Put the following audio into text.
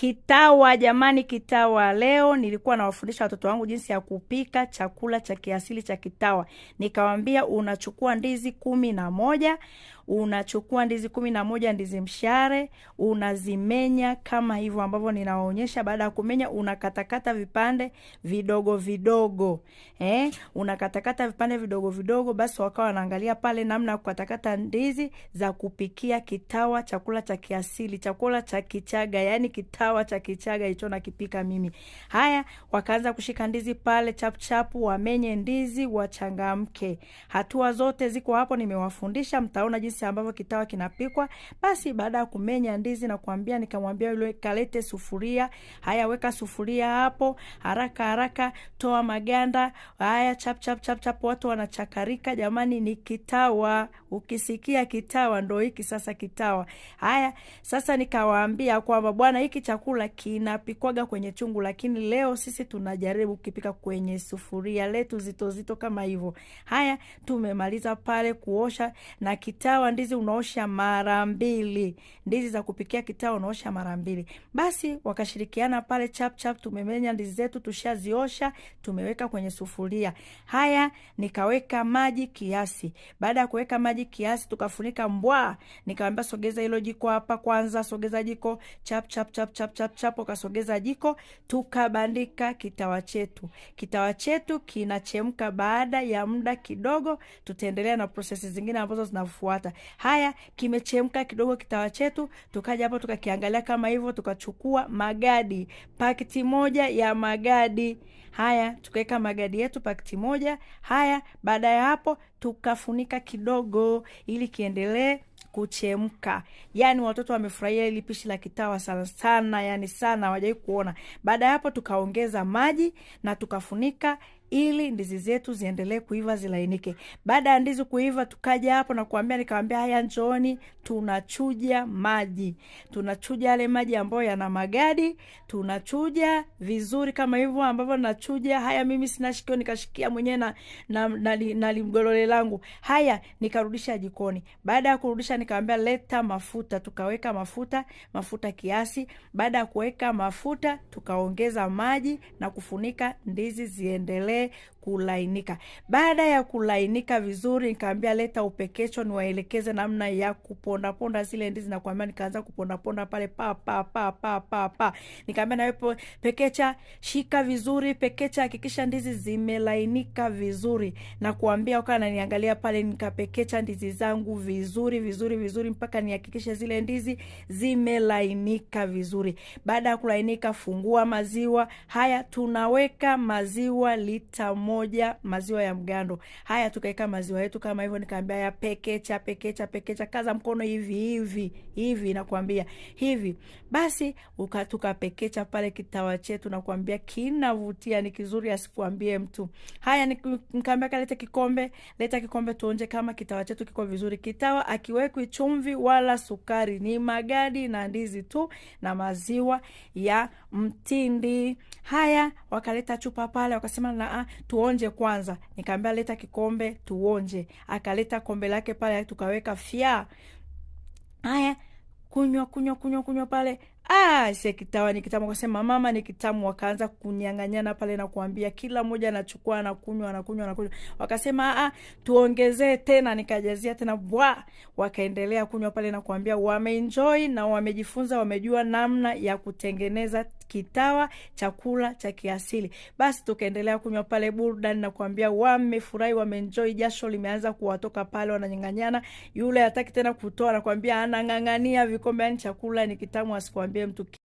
Kitawa jamani, kitawa. Leo nilikuwa nawafundisha watoto wangu jinsi ya kupika chakula cha kiasili cha kitawa. Nikawaambia unachukua ndizi 11, unachukua ndizi 11, ndizi mshare, unazimenya kama hivyo ambavyo ninawaonyesha. Baada ya kumenya unakatakata vipande vidogo vidogo. Unakatakata vipande vidogo vidogo. Basi wakawa wanaangalia pale namna ya kukatakata ndizi za kupikia kitawa, chakula cha kiasili, chakula cha Kichaga, yani kitawa cha Kichaga hicho nakipika mimi. Haya, wakaanza kushika ndizi pale chap chapu, wamenye ndizi, wachangamke. Hatua zote ziko hapo nimewafundisha, mtaona jinsi ambavyo kitawa kinapikwa. Basi baada ya kumenya ndizi na kuambia, nikamwambia yule kalete sufuria. Haya, weka sufuria hapo, haraka haraka, toa maganda. Haya, chap chap chap chap, watu wanachakarika jamani, ni kitawa. Ukisikia kitawa ndo hiki sasa kitawa. Haya, sasa nikawaambia kwamba bwana, hiki chakula kinapikwaga kwenye chungu, lakini leo sisi tunajaribu kipika kwenye sufuria letu zito zito kama hivyo. Haya, tumemaliza pale kuosha. Na kitawa ndizi unaosha mara 2. Ndizi za kupikia kitawa unaosha mara 2. Basi wakashirikiana pale chap chap, tumemenya ndizi zetu, tushaziosha, tumeweka kwenye sufuria. Haya, nikaweka maji kiasi. Baada ya kuweka maji kiasi, tukafunika mbwa. Nikamwambia sogeza hilo jiko hapa kwanza, sogeza jiko, chap chap chap chap chap chap, ukasogeza jiko, tukabandika kitawa chetu. Kitawa chetu kinachemka. Baada ya muda kidogo tutaendelea na prosesi zingine ambazo zinafuata. Haya, kimechemka kidogo kitawa chetu, tukaja hapo tukakiangalia kama hivyo, tukachukua magadi, pakiti 1 ya magadi. Haya, tukaweka magadi yetu pakiti 1. Haya, baada ya hapo tukafunika kidogo ili kiendelee kuchemka. Yani watoto wamefurahia ile pishi la kitawa sana sana, yani sana, hawajai kuona. Baada ya hapo tukaongeza maji na tukafunika ili ndizi zetu ziendelee kuiva, zilainike. Baada ya ndizi kuiva, tukaja hapo na kuambia, nikamwambia haya, njooni tunachuja maji. Tunachuja yale maji ambayo yana magadi, tunachuja vizuri kama hivyo ambavyo nachuja. Haya, mimi sina shikio, nikashikia mwenyewe na limgolole langu. Haya, nikarudisha jikoni. Baada ya kurudisha, nikamwambia leta mafuta. Tukaweka mafuta kiasi. Baada ya kuweka mafuta, tukaongeza maji na kufunika ndizi ziendelee kulainika. Baada ya kulainika vizuri, nikamwambia leta upekecho, niwaelekeze namna ya kuponda ponda zile ndizi. Na kuambia nikaanza kuponda ponda pale pa pa pa pa pa pa. Nikamwambia na wewe pekecha, shika vizuri pekecha, hakikisha ndizi zimelainika vizuri. Na kuambia wakati ananiangalia pale, nikapekecha ndizi zangu vizuri vizuri vizuri mpaka nihakikishe zile ndizi zimelainika vizuri. Baada ya kulainika, fungua maziwa. Haya, tunaweka maziwa lita 1, maziwa ya mgando. Haya, tukaeka maziwa yetu kama hivyo. Nikamwambia ya pekecha, kaza mkono hivi nakwambia hivi. Basi tukapekecha pale kitawa chetu, nakwambia kinavutia, ni kizuri asikuambie mtu. Haya, nikamwambia leta kikombe tuonje kama kitawa chetu kiko vizuri. Kitawa akiwekwi chumvi wala sukari, ni magadi na ndizi tu na maziwa ya mtindi. Haya, wakaleta chupa pale, wakasema na tuonje kwanza. Nikamwambia leta kikombe tuonje. Akaleta kombe lake pale, tukaweka fia. Haya, kunywa pale. Kitawa ni kitamu. Wakasema mama ni kitamu. Wakaanza kunyang'anyana pale na kuambia kila mmoja anachukua anakunywa. Wakasema tuongezee tena. Nikajazia tena wakaendelea kunywa pale na kuambia wameenjoy na wamejifunza, wamejua namna ya kutengeneza kitawa, chakula cha kiasili. Basi tukaendelea kunywa pale burudani na kuambia wamefurahi, wameenjoy. Jasho limeanza kuwatoka pale, wananyang'anyana. Yule hataki tena kutoa, anakuambia anang'ang'ania vikombe, yani chakula ni kitamu asikuambie mtu.